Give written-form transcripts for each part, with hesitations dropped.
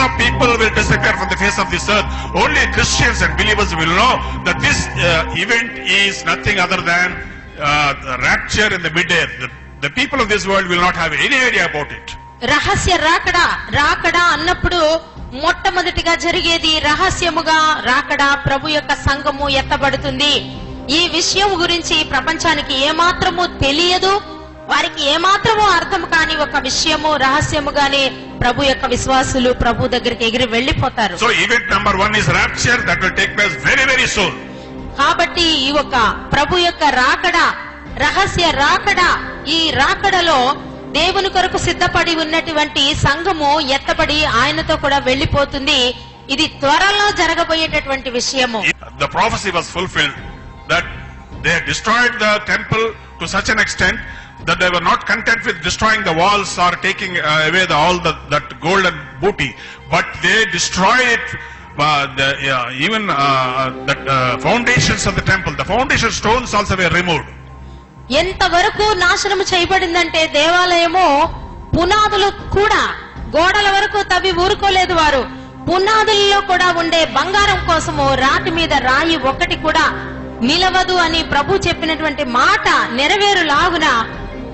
of people will disappear from the face of this earth. Only Christians and believers will know that this event is nothing other than rapture in the mid-air. The people of this world will not have any idea about it. రహస్య రాకడా అన్నప్పుడు మొట్టమొదటిగా జరిగేది రహస్యముగా రాకడా, ప్రభు యొక్క సంఘము ఎత్తబడుతుంది. ఈ విషయం గురించి ప్రపంచానికి ఏమాత్రము తెలియదు, వారికి ఏమాత్రము అర్థం కాని ఒక విషయము రహస్యముగానే ప్రభు యొక్క విశ్వాసులు ప్రభు దగ్గరికి ఎగిరి వెళ్లిపోతారు. So event number 1 is rapture, that will take place very very soon. కాబట్టి ఈ ఒక ప్రభు యొక్క రాకడా, రహస్య రాకడా, ఈ రాకడలో దేవుని కొరకు సిద్ధపడి ఉన్నటువంటి సంఘము ఎత్తబడి ఆయనతో కూడా వెళ్లిపోతుంది. ఇది త్వరలో జరగబోయేటటువంటి విషయము. The prophecy was fulfilled that they had destroyed the temple to such an extent that they were not content with destroying the walls or taking away that gold and booty, but they destroyed even the foundations of the temple. The foundation stones also were removed. ఎంతవరకు నాశనము చేయబడిందంటే దేవాలయము పునాదులు కూడా, గోడల వరకు తవ్వి ఊరుకోలేదు వారు. పునాదుల్లో కూడా ఉండే బంగారం కోసము రాతి మీద రాయి ఒకటి కూడా నిలవదు అని ప్రభు చెప్పినటువంటి మాట నెరవేరులాగున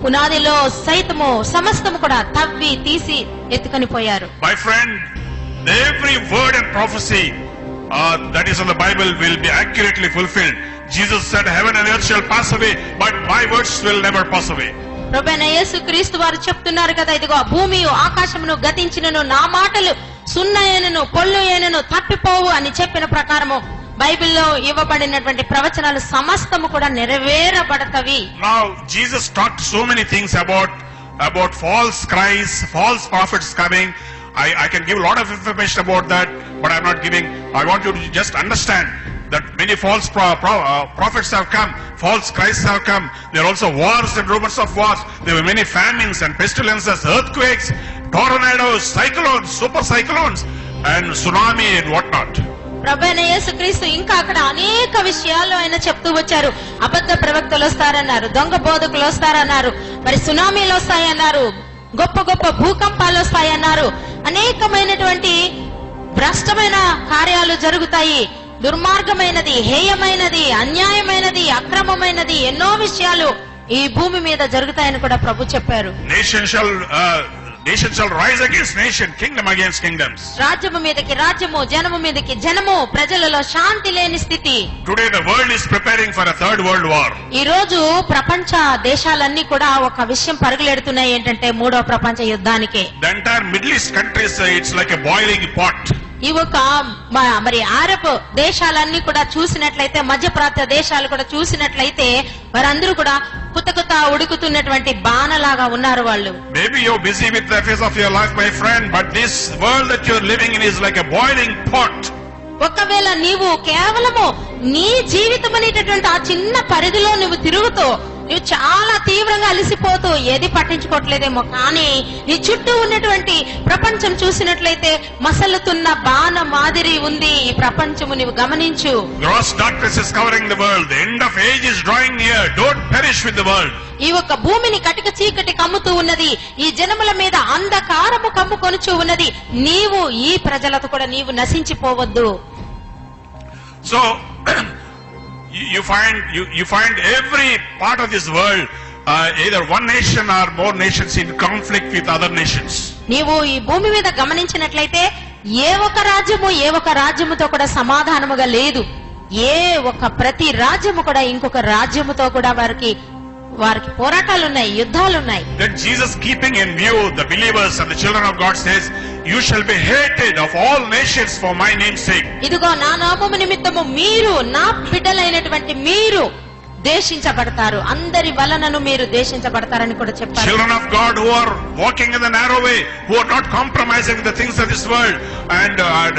పునాదిలో సైతము సమస్తము కూడా తవ్వి తీసి ఎత్తుకొని పోయారు. My friend, every word and prophecy that is in the Bible will be accurately fulfilled. Jesus said, heaven and earth shall pass away, but my words will never pass away. ప్రభువైన యేసుక్రీస్తు వారు చెప్తున్నారు కదా, ఇదిగో భూమియు ఆకాశమును గతించినను నా మాటలు సున్నయనను పొల్లుయనను తప్పిపోవు అని చెప్పిన ప్రకారము బైబిల్లో ఇవ్వబడినటువంటి ప్రవచనాలు సమస్తము కూడా నెరవేరబడతవి. Now Jesus talked so many things about false Christ, false prophets coming. I can give a lot of information about that, but I'm not giving. I want you to just understand that many false prophets have come, false Christs have come. There are also wars and rumors of wars. There were many famines and pestilences, earthquakes, tornadoes, cyclones, super cyclones, and tsunami and whatnot. ప్రభువైన యేసుక్రీస్తు ఇంకా అక్కడ అనేక విషయాలు ఆయన చెప్తూ వచ్చారు. అబద్ధ ప్రవక్తలు వస్తారన్నారు, దొంగ బోధకులు వస్తారన్నారు, మరి సునామీలు వస్తాయన్నారు, గొప్ప గొప్ప భూకంపాలు వస్తాయన్నారు, అనేకమైనటువంటి భ్రష్టమైన కార్యాలు జరుగుతాయి, దుర్మార్గమైనది, హేయమైనది, అన్యాయమైనది, అక్రమమైనది, ఎన్నో విషయాలు ఈ భూమి మీద జరుగుతాయని కూడా ప్రభు చెప్పారు. Nation shall rise against nation, kingdom against kingdoms. రాజ్యము మీదకి రాజ్యము, జనము మీదకి జనము, ప్రజలలో శాంతి లేని స్థితి. Today the world is preparing for a third world war. ఈ రోజు ప్రపంచ దేశాలన్నీ కూడా ఒక విషయం పరుగులెడుతున్నాయి, ఏంటంటే మూడో ప్రపంచ యుద్ధానికి. The entire Middle East countries, it's like a boiling pot. ఈ ఒక మరి అరబ్ దేశాలన్నీ కూడా చూసినట్లయితే, మధ్యప్రాంత దేశాలు కూడా చూసినట్లయితే వారందరూ కూడా కుతకుత ఉడుకుతున్నటువంటి బాణలాగా ఉన్నారు వాళ్ళు. Maybe you're busy with the affairs of your life, my friend, but this world that you're living in is like a boiling pot. ఒకవేళ నీవు కేవలము నీ జీవితం అనేటటువంటి ఆ చిన్న పరిధిలో నువ్వు తిరుగుతూ నువ్వు చాలా తీవ్రంగా అలసిపోతూ ఏది పట్టించుకోవట్లేదేమో, కానీ నీ చుట్టూ ఉన్నటువంటి ప్రపంచం చూసినట్లయితే మసలుతున్న బాణ మాదిరి ఉంది ఈ ప్రపంచము, నువ్వు గమనించు. Gross darkness is covering the world. The end of age is drawing near. Don't perish with the world. ఈ ఒక భూమిని కటిక చీకటి కమ్ముతూ ఉన్నది, ఈ జనముల మీద అంధకారము కమ్ముకొనుచూ ఉన్నది. నీవు ఈ ప్రజలతో కూడా నీవు నశించిపోవద్దు. So you find every part of this world, either one nation or more nations in conflict with other nations. నీవు ఈ భూమి మీద గమనించినట్లయితే ఏ ఒక రాజ్యముతో కూడా సమాధానముగా లేదు. ప్రతి రాజ్యము కూడా ఇంకొక రాజ్యముతో కూడా వారికి పోరాటాలు ఉన్నాయి, యుద్ధాలు ఉన్నాయి. Then Jesus, keeping in view the believers and the children of God, says, you shall be hated of all nations for my name's sake. ఇదిగో నా నామము నిమిత్తము మీరు, నా బిడ్డలైనటువంటి మీరు దేశించబడతారు, అందరి వలనను మీరు దేశించబడతారని కూడా చెప్పారు. Children of God who are walking in the narrow way, who are not compromising with the things of this world, and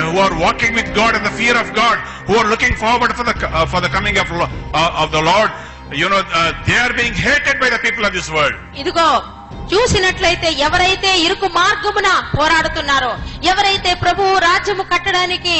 who are walking with God in the fear of God, who are looking forward for the coming of the Lord, they are being hated by the people of this world. ఇదిగో చూసినట్లయితే ఎవరైతే ఇరుకు మార్గమున పోరాడుతున్నారో, ఎవరైతే ప్రభువు రాజ్యము కట్టడానికి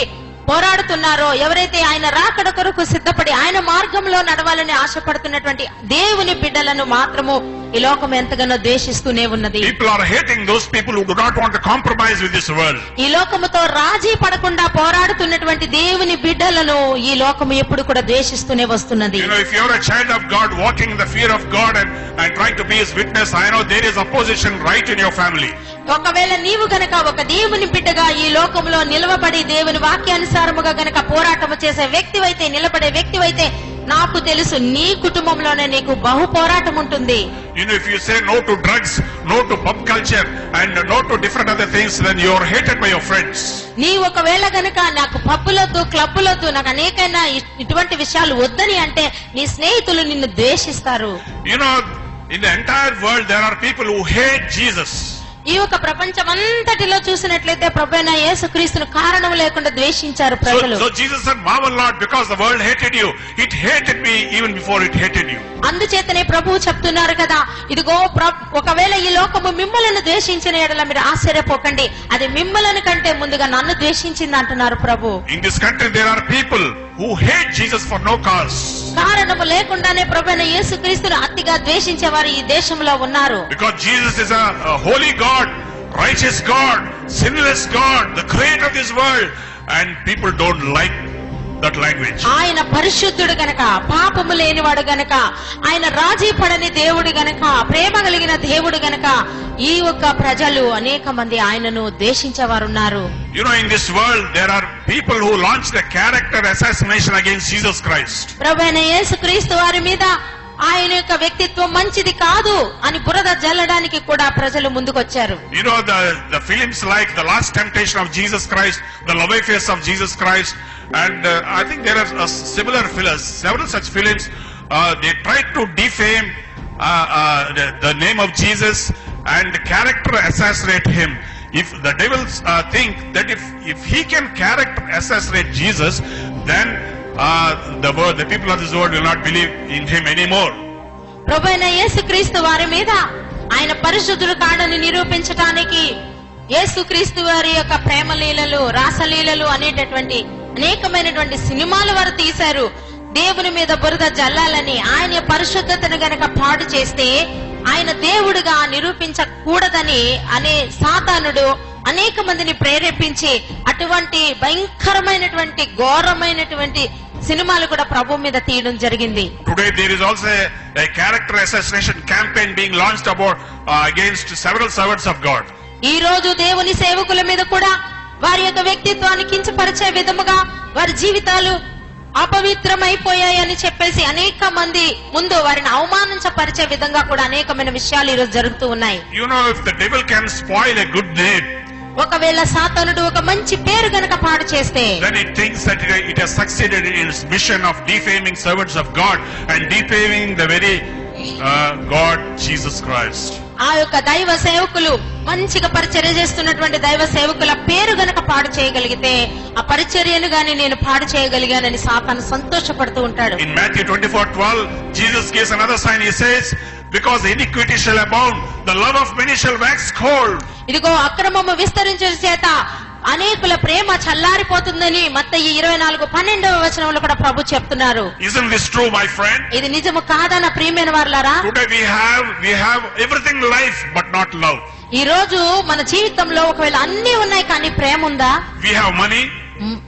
పోరాడుతున్నారో, ఎవరైతే ఆయన రాకడ కొరకు సిద్ధపడి ఆయన మార్గంలో నడవాలని ఆశపడుతున్నటువంటి దేవుని బిడ్డలను మాత్రము ఈ లోకం ఎంతగానో ద్వేషిస్తూనే ఉన్నది. People are hating those people who do not want to compromise with this world. ఈ లోకముతో రాజీ పడకుండా పోరాడుతున్నటువంటి దేవుని బిడ్డలను ఈ లోకము ఎప్పుడు కూడా ద్వేషిస్తూనే వస్తున్నది. You know, if you're a child of God walking in the fear of God and trying to be His witness, I know there is opposition right in your family. ఒకవేళ నీవు గనక ఒక దేవుని బిడ్డగా ఈ లోకంలో నిలవబడి దేవుని వాక్యానుసారముగా గనక పోరాటము చేసే వ్యక్తివైతే, నిలబడే వ్యక్తివైతే, నాకు తెలుసు నీ కుటుంబంలోనే నీకు బహు పోరాటం ఉంటుంది. You know, if you say no to drugs, no to pub culture and no to different other things, then you are hated by your friends. నీ ఒకవేళ గనక నాకు పబ్బులొద్దు, క్లబ్బులొద్దు, నాకు అనేకైనా ఇటువంటి విషయాలు వద్దని అంటే నీ స్నేహితులు నిన్ను ద్వేషిస్తారు. You know, in the entire world there are people who hate Jesus. ఈ యొక్క ప్రపంచమంతటిలో చూసినట్లయితే ప్రభువైన యేసుక్రీస్తును కారణం లేకుండా ద్వేషించారు ప్రజలు. So Jesus said, marvel not because the world hated you. It hated me even before it hated you. అందుచేతనే ప్రభువు చెప్తున్నారు కదా, ఇదిగో ఒకవేళ ఈ లోకము మిమ్మల్ని ద్వేషించిన ఎడల మీరు ఆశ్చర్యపోకండి, అది మిమ్మల్ని కంటే ముందుగా నన్ను ద్వేషించింది అంటున్నారు ప్రభు. In this country there are people who hate Jesus for no cause. కారణము లేకుండానే ప్రభువైన యేసుక్రీస్తును అతిగా ద్వేషించే వారు ఈ దేశంలో ఉన్నారు. Because Jesus is a holy God, righteous God, sinless God, the creator of this world, and people don't like that language. ఆయన పరిశుద్ధుడు గనక, పాపము లేనివాడు గనక, ఆయన రాజీ పడని దేవుడు గనక, ప్రేమ కలిగిన దేవుడు గనక ఈ యొక్క ప్రజలు అనేక మంది ఆయనను ద్వేషించేవారున్నారు. You know, in this world there are people who launched a character assassination against Jesus Christ. ప్రభువైన యేసుక్రీస్తు వారి మీద ఆయన యొక్క వ్యక్తిత్వం మంచిది కాదు అని బురద జల్లడానికి కూడా ప్రజలు ముందుకొచ్చారు. You know, the films like The Last Temptation of Jesus Christ, The Love Affairs of Jesus Christ, and I think there are similar films, several such films. They try to defame the name of Jesus and character assassinate him. If the devils think that if he can character assassinate Jesus, then the people of this world will not believe in him anymore. ప్రభువైన యేసుక్రీస్తు వారి మీద ఆయన పరిశుద్ధుడు కాడని నిరూపించడానికి యేసుక్రీస్తు వారి యొక్క ప్రేమ లీలలు, రాసలీలలు అనేటటువంటి అనేకమైనటువంటి సినిమాలు వారు తీశారు. దేవుని మీద బురద జల్లాలని, ఆయన పరిశుద్ధతను గనక పాడు చేస్తే ఆయన దేవుడుగా నిరూపించకూడదని అనే సాతానుడు అనేక మందిని ప్రేరేపించి అటువంటి భయంకరమైనటువంటి ఘోరమైనటువంటి సినిమాలు కూడా ప్రభు మీద తీయడం జరిగింది. Today there is also a character assassination campaign being launched about against several servants of God. ఈ రోజు దేవుని సేవకుల మీద కూడా వారి యొక్క వ్యక్తిత్వాన్ని కించపరిచే విధముగా వారి జీవితాలు అపవిత్రమైపోయాయని చెప్పేసి అనేక మంది ముందు వారిని అవమానించపరిచే విధంగా కూడా అనేకమైన విషయాలు ఈ రోజు జరుగుతూ ఉన్నాయి. You know, if the devil can spoil a good name, ఒకవేళ సాతానుడు ఒక మంచి పేరు గనక పాడు చేస్తే, then it thinks that it has succeeded in its mission of defaming servants of God and defaming the very God, Jesus Christ. ఆ యొక్క దైవ సేవకులు మంచిగా పరిచర్య చేస్తున్నటువంటి దైవ సేవకుల పేరు గనక పాడు చేయగలిగితే ఆ పరిచర్యను గాని నేను పాడు చేయగలిగానని సాతాను సంతోషపడుతూ ఉంటాడు. In Matthew 24:12, Jesus gives another sign. He says, because iniquity shall abound, the love of many shall wax cold. ఇదిగో అక్రమము విస్తరించే చేత అనేకుల ప్రేమ చల్లారిపోతుందని మత్తయి 24:12వ వచనంలో కూడా ప్రభు చెప్తున్నారు. Isn't this true, my friend? ఇది నిజము కాదన్న ప్రియమైన వారలారా? Today we have everything in life but not love. ఈ రోజు మన జీవితంలో ఒకవేళ అన్ని ఉన్నాయి కానీ ప్రేమ ఉందా? We have money,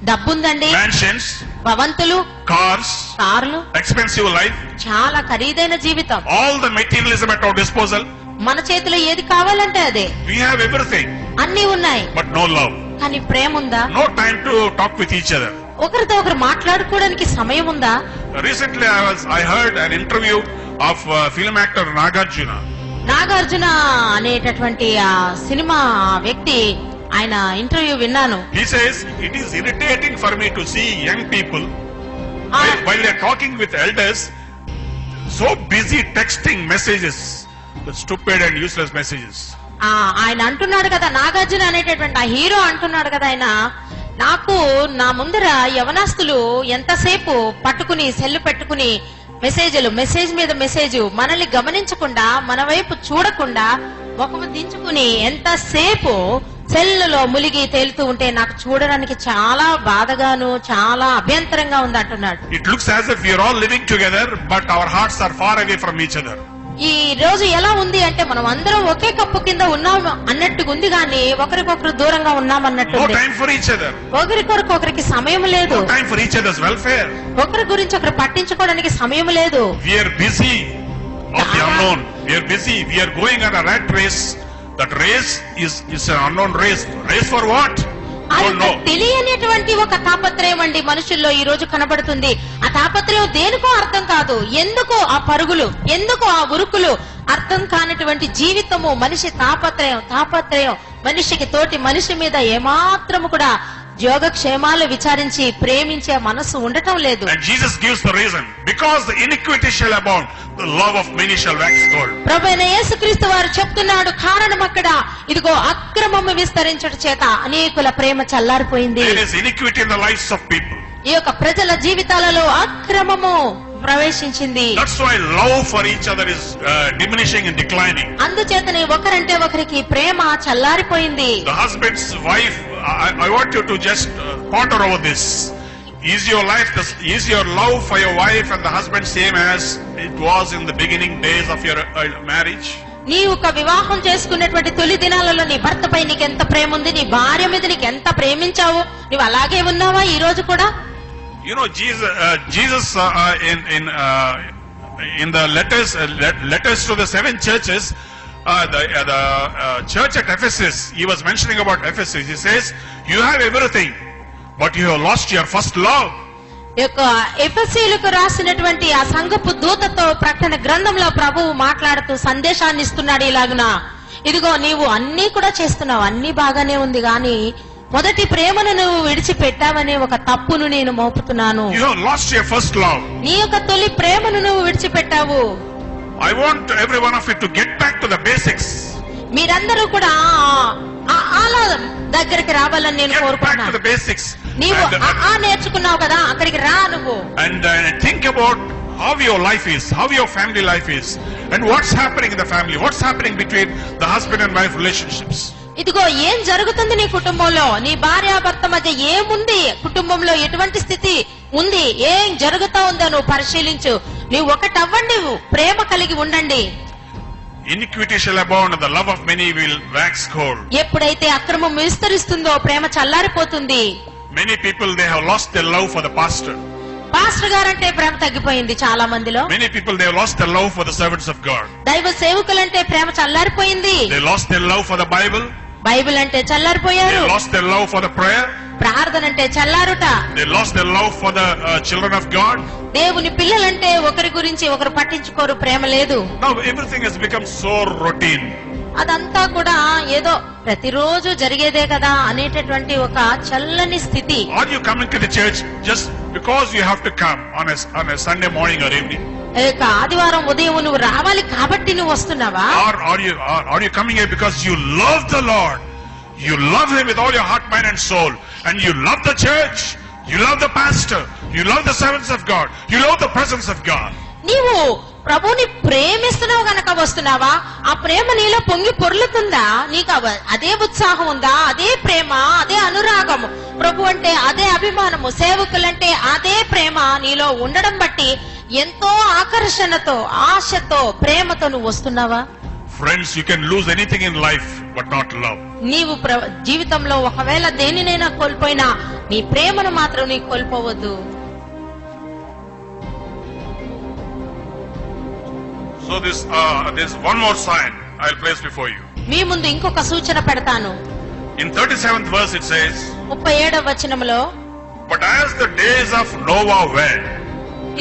డబ్బుందండి, mansions, భవంతులు, cars, కార్లు, expensive life, చాలా ఖరీదైన జీవితం, all the materialism at our disposal. మన చేతిలో ఏది కావాలంటే అదే. We have everything అన్ని ఉన్నాయి but no love. కానీ ప్రేమ ఉందా? No time to talk with each other. ఒకరితో ఒకరు మాట్లాడుకోవడానికి సమయం ఉందా? Recently I heard an interview of film actor Nagarjuna. Nagarjuna అనేటటువంటి ఆ సినిమా వ్యక్తి ఆయన ఇంటర్వ్యూ విన్నాను. He says it is irritating for me to see young people while they are talking with elders so busy texting messages, the stupid and useless messages. ఆయన అంటున్నాడు కదా, నాగార్జున అనేటటువంటి ఆ హీరో అంటున్నాడు కదా, ఆయన నాకు నా ముందర యవనస్తులు ఎంతసేపు పట్టుకుని సెల్లు పెట్టుకుని మెసేజ్ మీద మెసేజ్, మనల్ని గమనించకుండా మన వైపు చూడకుండా ముఖము దించుకుని ఎంతసేపు సెల్లులో ములిగి తేలుతూ ఉంటే నాకు చూడడానికి చాలా బాధగాను చాలా అభ్యంతరంగా ఉంది అంటున్నాడు. It looks as if we are all living together but our hearts are far away from each other. ఈ రోజు ఎలా ఉంది అంటే మనం అందరం ఒకే కప్పు కింద ఉన్నాము అన్నట్టుగా ఉంది గానీ ఒకరికొకరు దూరంగా ఉన్నాం అన్నట్టు No time for each other. ఒకరికొరకు ఒకరికి సమయం లేదు. No time for each other's welfare. ఒకరి గురించి ఒకరు పట్టించుకోవడానికి సమయం లేదు. We are busy of the unknown. We are busy. We are going on a rat race. That race is an unknown race. Race for what? అది No. తెలియనిటువంటి ఒక తాపత్రయం అండి మనుషుల్లో ఈ రోజు కనబడుతుంది. ఆ తాపత్రయం దేనికో అర్థం కాదు. ఎందుకు ఆ పరుగులు, ఎందుకు ఆ ఉరుకులు, అర్థం కానిటువంటి జీవితము, మనిషి తాపత్రయం మనిషికి తోటి మనిషి మీద ఏమాత్రము కూడా యోగక్షేమాలు విచారించి ప్రేమించే మనసు ఉండటం లేదు. And Jesus gives the reason. Because the iniquity shall abound, the love of many shall wax cold. ప్రభువైన యేసుక్రీస్తు వారు చెప్తున్నాడు కారణం అక్కడ ఇదిగో అక్రమము విస్తరించట చేత అనేకుల ప్రేమ చల్లారిపోయింది. There is iniquity in the lives of people. ఈ యొక్క ప్రజల జీవితాలలో అక్రమము ప్రవేశించింది. That's why love for each other is diminishing and declining. అందుచేతనే ఒకరంటే ఒకరికి ప్రేమ చల్లారిపోయింది. The husband's wife, I want you to just ponder over this. Is your love for your wife and the husband same as it was in the beginning days of your marriage? నీ ఒక వివాహం చేసుకున్నటువంటి తొలి దినాలలో నీ భర్తపై నీకు ఎంత ప్రేమ ఉంది, నీ భార్య మీద నీకు ఎంత ప్రేమించావు, నువ్వు అలాగే ఉన్నావా ఈ రోజు కూడా? You know, Jesus in the letters to the 7 churches, the church at Ephesus, he was mentioning about Ephesus. He says, you have everything, but you have lost your first love. యొక్క ఎఫెసీయులకు రాసినటువంటి ఆ సంఘపు దూతతో ప్రకటన గ్రంథంలో ప్రభువు మాట్లాడుతూ సందేశాన్ని ఇస్తున్నాడు ఇలాగున, ఇదిగో నీవు అన్ని కూడా చేస్తున్నావు, అన్ని బాగానే ఉంది గాని మొదటి ప్రేమను నువ్వు విడిచిపెట్టావనే ఒక తప్పును నేను మోపుతున్నాను. You have lost your first love. నీ యొక్క తొలి ప్రేమను నువ్వు విడిచిపెట్టావు. I want every one of you to get back to the basics. మీరందరూ కూడా అలా దగ్గరికి రావాలని నేను Get back to కోరుకుంటున్నాను. the basics. నీవు నేర్చుకున్నావు కదా, అక్కడికి రా నువ్వు. And think about how your life is, how your family life is, and what's happening in the family, what's happening between the husband and wife relationships. ఇదిగో ఏం జరుగుతుంది నీ కుటుంబంలో, నీ భార్యాభర్త మధ్య ఏముంది, కుటుంబంలో ఎటువంటి స్థితి ఉంది, ఏం జరుగుతా ఉందో నువ్వు పరిశీలించు. నువ్వు ఒకటవ్వండి, ప్రేమ కలిగి ఉండండి. Iniquity shall abound and the love of many will wax cold. ఎప్పుడైతే అక్రమం విస్తరిస్తుందో ప్రేమ చల్లారిపోతుంది. Many people, they have lost their love for the pastor. Pastor గారంటే ప్రేమ తగ్గిపోయింది చాలా మందిలో. Many people, they have lost their love for the servants of God. దైవ సేవకులంటే ప్రేమ చల్లారిపోయింది. They lost their love for the Bible. Bible అంటే చల్లారిపోయారు. They lost their love for the prayer. ప్రార్థన అంటే చల్లారుట. They lost their love for the children of God. దేవుని పిల్లలంటే ఒకరి గురించి ఒకరు పట్టించుకోరు, ప్రేమ లేదు. Now everything has become so routine. అదంతా కూడా ఏదో ప్రతిరోజు జరిగేదే కదా అనేటటువంటి ఒక చల్లని స్థితి. Are you coming to the church just because you have to come on a Sunday morning or evening? ఆదివారం ఉదయం నువ్వు రావాలి కాబట్టి నువ్వు వస్తున్నావా? Or are you coming here because you love the Lord? You love Him with all your heart, mind and soul, and you love the church, you love the pastor, you love the servants of God, you love the presence of God. నీవు ప్రభుని ప్రేమిస్తున్నావు గనక వస్తున్నావా? ఆ ప్రేమ నీలో పొంగి పొర్లుతుందా? నీకు అదే ఉత్సాహం ఉందా? అదే ప్రేమ, అదే అనురాగము, ప్రభు అంటే అదే అభిమానము, సేవకులంటే అదే ప్రేమ నీలో ఉండడం బట్టి ఎంతో ఆకర్షణతో, ఆశతో, ప్రేమతో నువ్వు వస్తున్నావా? Friends, you can lose anything in life but not love. నీవు జీవితంలో ఒకవేళ దేనినైనా కోల్పోయినా నీ ప్రేమను మాత్రం నీకు కోల్పోవద్దు. So there's one more sign I'll place before you. మీ ముందు ఇంకొక సూచన పెడతాను. In 37th verse it says, 37వ వచనములో, but as the days of Noah were,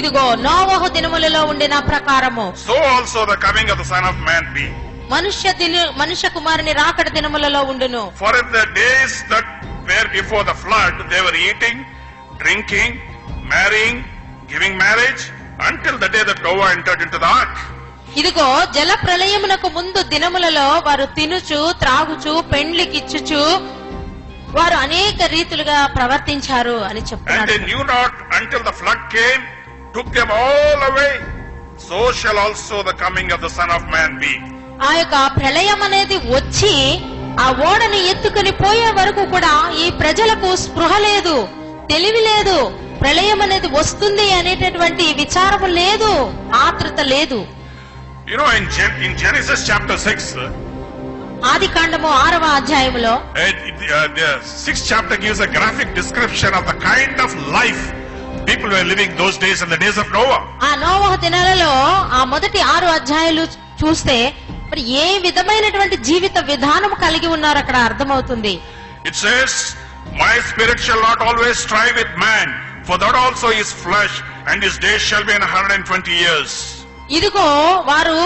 ఇదిగో నోవహు దినములలో ఉండిన ప్రకారము so also the coming of the Son of Man be. మనుష్య కుమారుని రాకడ దినములలో ఉండును. For in the days that were before the flood, they were eating, drinking, marrying, giving marriage, until the day that Noah entered into the ark. ఇదిగో జల ప్రళయమునకు ముందు దినములలో వారు తినుచు, త్రాగుచు, పెండ్లికిచ్చుచు వారు అనేక రీతులుగా ప్రవర్తించారు అని And చెప్తున్నాడు. they knew not until the flood came, took them all away. So shall also the coming of the Son of Man be. ఆ యొక్క ప్రళయం అనేది వచ్చి ఆ ఓడని ఎత్తుకుని పోయే వరకు కూడా ఈ ప్రజలకు స్పృహ లేదు, తెలివి లేదు. ప్రళయం అనేది వస్తుంది అనేటటువంటి విచారము లేదు, ఆత్రత లేదు. You know, in Genesis chapter 6, ఆది కాండము 6వ అధ్యాయములో the 6th chapter gives a graphic description of the kind of life people were living those days in the days of Noah. ఆ నోవహు దినాలలో ఆ మొదటి 6 అధ్యాయాలు చూస్తే మరి ఏ విధమైనటువంటి జీవిత విధానం కలిగి ఉన్నారో అక్కడ అర్థమవుతుంది. It says, my spirit shall not always strive with man, for that also is flesh, and his days shall be 120 years. ఇదిగో వారు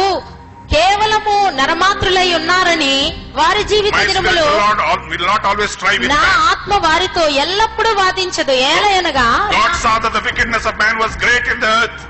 కేవలము నరమాత్రులై ఉన్నారని వారి జీవిత My spirit దినములు will not always strive with నా man. ఆత్మ వారితో ఎల్లప్పుడూ వాదించదు. ఏలయనగా God saw that the wickedness of man was great in the earth.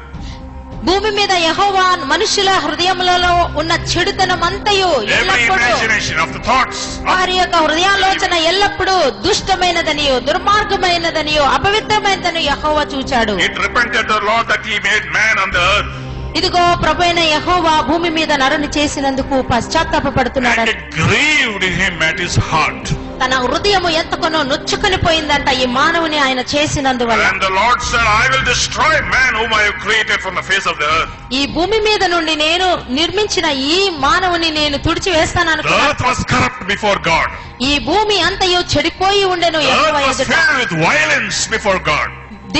భూమి మీద యెహోవా మనుషుల హృదయములలో ఉన్న చెడుతనమంతయు Every ఎల్లప్పుడూ imagination of the thoughts వారి యొక్క హృదయాలోచన ఎల్లప్పుడూ దుష్టమైనదనియు దుర్మార్గమైనదనియు అపవిత్రమైనదని యెహోవా చూచాడు. it repented the Lord that he made man on the earth, ఇదిగో ప్రభువైన యెహోవా భూమి మీద నరుని చేసినందుకు పశ్చాత్తాపపడుతున్నాడు. and it grieved him at his heart. తన హృదయము ఎంతగానో నొచ్చుకొని పోయిందంట ఈ మానవుని ఆయన చేసినందువల్ల. And the Lord said, I will destroy man whom I have created from the face of the earth. ఈ భూమి మీద నుండి నేను నిర్మించిన ఈ మానవుని నేను తుడిచివేస్తాను The అనుకున్నాను. earth was corrupt before God. ఈ భూమి అంతయు చెడిపోయి ఉండెను The earth యెహోవా was ఎదుట. filled with violence before God.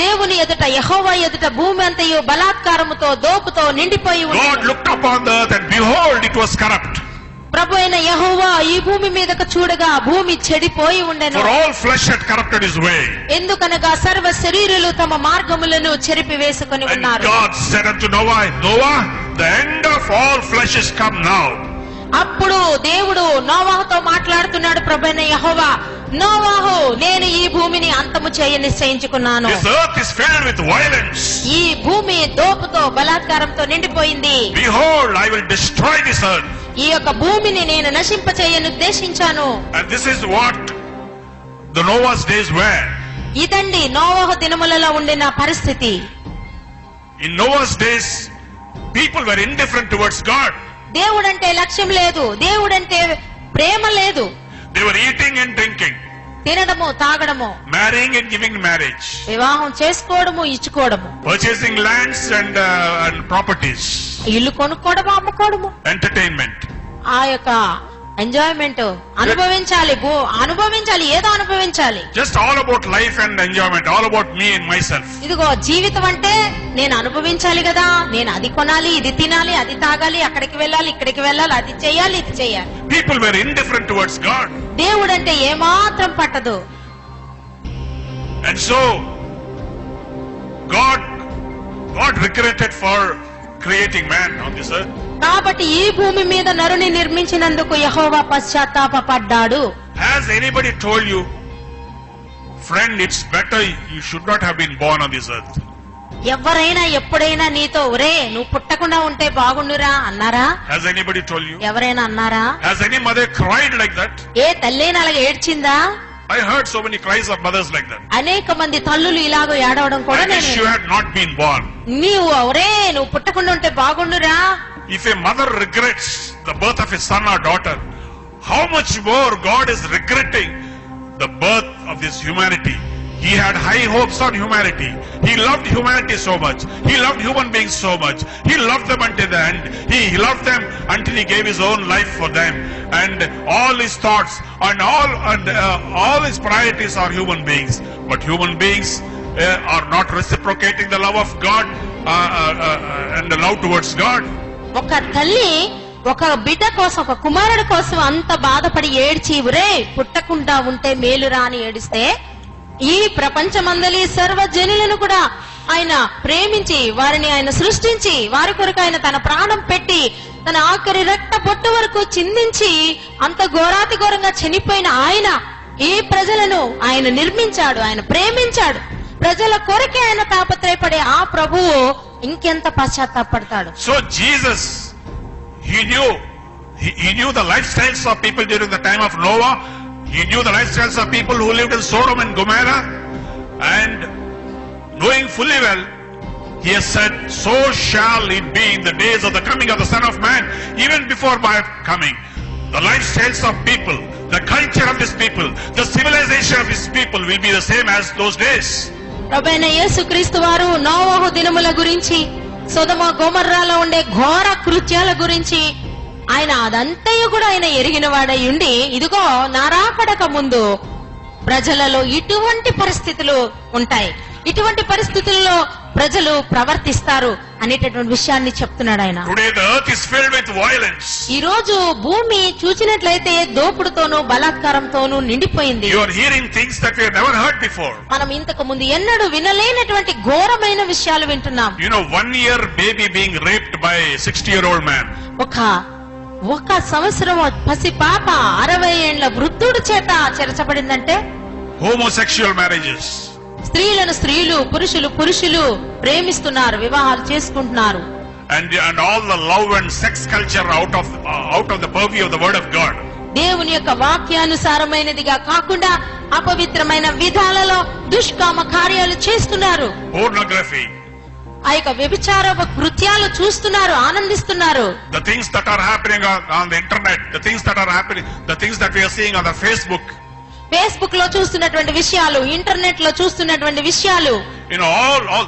దేవుని ఎదుట యెహోవా ఎదుట భూమి అంతయు బలాత్కారముతో దోపుతో నిండిపోయి God ఉండెను. looked upon the earth and behold, it was corrupt. ప్రభు అయిన యెహోవా ఈ భూమి మీదకు చూడగా భూమి చెడిపోయి ఉండెను. For all flesh had corrupted his way. ఎందుకనగా సర్వ శరీరులు తమ మార్గములను చెరిపి వేసుకొని And ఉన్నారు. God said unto Noah, Noah, the end of all flesh is come now. అప్పుడు దేవుడు నోవాహుతో మాట్లాడుతున్నాడు. ప్రభువైన యెహోవా, నోవాహు, నేను ఈ భూమిని అంతము చేయ నిశ్చయించుకున్నాను. This earth is filled with violence. ఈ భూమి దోపుతో బలాత్కారంతో నిండిపోయింది. Behold, I will destroy this earth. ఈ యొక్క భూమిని నేను నశింపచేయను ఉద్దేశించాను. And this is what the Noah's days were. ఇదండి నోవాహు దినములలో ఉండిన పరిస్థితి. In Noah's days, people were indifferent towards God. దేవుడంటే లక్ష్యం లేదు, దేవుడంటే ప్రేమ లేదు. They were eating and drinking, తినడము తాగడము, marrying and giving marriage, వివాహం చేసుకోవడము ఇచ్చుకోవడము, purchasing lands and properties, ఇల్లు కొనుక్కోవడము అమ్ముకోవడము, entertainment. ఆ యొక్క ఎంజాయ్మెంట్ అనుభవించాలి, అనుభవించాలి, ఏదో అనుభవించాలి. Just all about life and enjoyment, all about me and myself. ఇదిగో జీవితం అంటే నేను అనుభవించాలి కదా, నేను అది కొనాలి, ఇది తినాలి, అది తాగాలి, అక్కడికి వెళ్ళాలి, ఇక్కడికి వెళ్ళాలి, అది చేయాలి, ఇది చేయాలి. People were indifferent towards God. దేవుడంటే ఏమాత్రం పట్టదు. And so, God regretted for creating man on this earth. కాబట్టి ఈ భూమి మీద నరుని నిర్మించినందుకు యెహోవా పశ్చాత్తాపపడ్డాడు. Has anybody told you, friend, it's better you should not have been born on this earth? ఎవరైనా ఎప్పుడైనా నీతో ఒరే నువ్వు పుట్టకుండా ఉంటే బాగుండురా అన్నారా? Has anybody told you? ఎవరైనా అన్నారా? Has any mother cried like that? ఏ తల్లేనా అలాగ ఏడ్చిందా? I heard so many cries of mothers like that. అనేక మంది తల్లులు ఇలాగ ఏడవడం కూడా I wish నేను you had not been born. నీవు ఒరే నువ్వు పుట్టకుండా ఉంటే బాగుండురా. If a mother regrets the birth of a son or daughter, how much more God is regretting the birth of this humanity. He had high hopes on humanity. He loved humanity so much. He loved human beings so much. He loved them until the end. He loved them until he gave his own life for them. And all his thoughts and all his priorities are human beings. But human beings are not reciprocating the love of God and the love towards God. ఒక తల్లి ఒక బిడ్డ కోసం, ఒక కుమారుడి కోసం అంత బాధపడి ఏడ్చి ఒరే పుట్టకుండా ఉంటే మేలురా అని ఏడిస్తే, ఈ ప్రపంచమందలి సర్వజనులను కూడా ఆయన ప్రేమించి వారిని ఆయన సృష్టించి వారి కొరకు ఆయన తన ప్రాణం పెట్టి తన ఆఖరి రక్త బొట్టు వరకు చిందించి అంత ఘోరాతి ఘోరంగా చనిపోయిన ఆయన ఈ ప్రజలను ఆయన నిర్మించాడు, ఆయన ప్రేమించాడు. ప్రజల కొరకే ఆయన తాపత్రయపడే ఆ ప్రభువు ఇంకెంత పశ్చాత్తాపడతాడు. So Jesus, he knew the lifestyles of people during the time of Noah. He knew the lifestyles of people who lived in Sodom and Gomorrah, and knowing fully well, he has said, so shall it be in the days of the coming of the Son of Man. Even before my coming, the lifestyles of people, the culture of these people, the civilization of these people will be the same as those days. ప్రభువైన యేసుక్రీస్తు వారు నోవహు దినముల గురించి సొదొమ గొమొర్రాలో ఉండే ఘోర కృత్యాల గురించి ఆయన అదంతయు కూడా ఆయన ఎరిగిన వాడై ఉండి, ఇదిగో నా రాకడకు ముందు ప్రజలలో ఇటువంటి పరిస్థితులు ఉంటాయి, ఇటువంటి పరిస్థితుల్లో ప్రజలు ప్రవర్తిస్తారు అనేటటువంటి విషయాన్ని చెప్తున్నాడు ఆయన. Today the earth is filled with violence. ఈ రోజు భూమి చూచినట్లయితే దోపుడుతోనూ బలాత్కారంతోనూ నిండిపోయింది. You are hearing things that we have never heard before. మనం ఇంతకు ముందు ఎన్నడూ వినలేనటువంటి ఘోరమైన విషయాలు వింటున్నాం. You know, 1 year baby being raped by a 60-year-old man. ఒక సంవత్సరం పసి పాప 60 ఏండ్ల వృద్ధుడి చేత చెరచబడిందంటే. Homosexual marriages. స్త్రీలను స్త్రీలు, పురుషులు ప్రేమిస్తున్నారు, వివాహాలు చేసుకుంటున్నారు. And all the love and sex culture out of the purview of the word of God. దేవుని యొక్క వాక్యానుసారమైనదిగా కాకుండా అపవిత్రమైన విధాలలో దుష్కామ కార్యాలు చేస్తున్నారు. Pornography. ఆ యొక్క వ్యభిచార కృత్యాలు చూస్తున్నారు, ఆనందిస్తున్నారు. The things that are happening on the internet, the things that are happening, the things that we are seeing on the Facebook. Facebook లో చూస్తున్నటువంటి విషయాలు, ఇంటర్నెట్ లో చూస్తున్నటువంటి విషయాలు. You know, all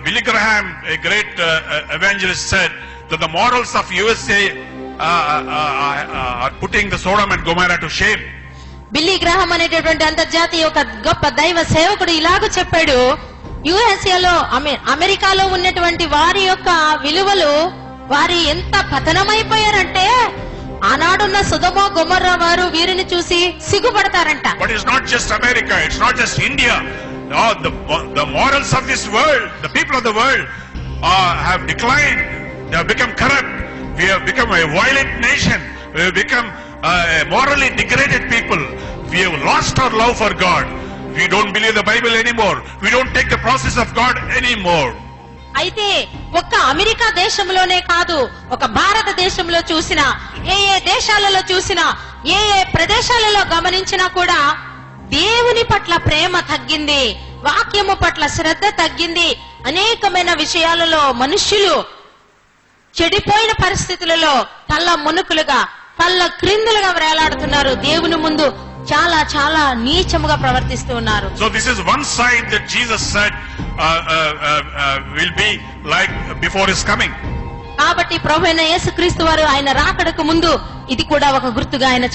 Billy Graham, a great evangelist, said that the morals of USA are putting the Sodom and Gomorrah to shame. Billy Graham అనేటటువంటి అంతర్జాతీయ ఒక గొప్ప దైవ సేవకుడు ఇలాగ చెప్పాడు, యుఎస్ఏలో అమెరికాలో ఉన్నటువంటి వారి యొక్క విలువలు వారి ఎంత పతనమైపోయారంటే ఆనాడున్న సొదొమ గొమొర్రా వారు వీరిని చూసి సిగ్గుపడతారంట. But it's not just America, it's not just India. No, the morals of this world, the people of the world have declined. They have become corrupt. We have become a violent nation. We have become a morally degraded people. We have lost our love for God. We don't believe the Bible anymore. We don't take the process of God anymore. అయితే ఒక్క America దేశంలోనే కాదు, ఒక భారతదేశంలో చూసినా, ఏ దేశాలలో చూసినా, ఏ ప్రదేశాలలో గమనించినా కూడా దేవుని పట్ల ప్రేమ తగ్గింది, వాక్యము పట్ల శ్రద్ధ తగ్గింది. అనేకమైన విషయాలలో మనుష్యులు చెడిపోయిన పరిస్థితులలో తల్ల మునుకులుగా, తల్ల క్రిందులుగా వేలాడుతున్నారు. దేవుని ముందు చాలా చాలా నీచముగా ప్రవర్తిస్తూ ఉన్నారు. So this is one sign that Jesus said will be like before his coming. కాబట్టి ప్రభువైన యేసుక్రీస్తు వారు ఆయన రాకడకు ముందు ఇది కూడా ఒక గుర్తుగా ఆయన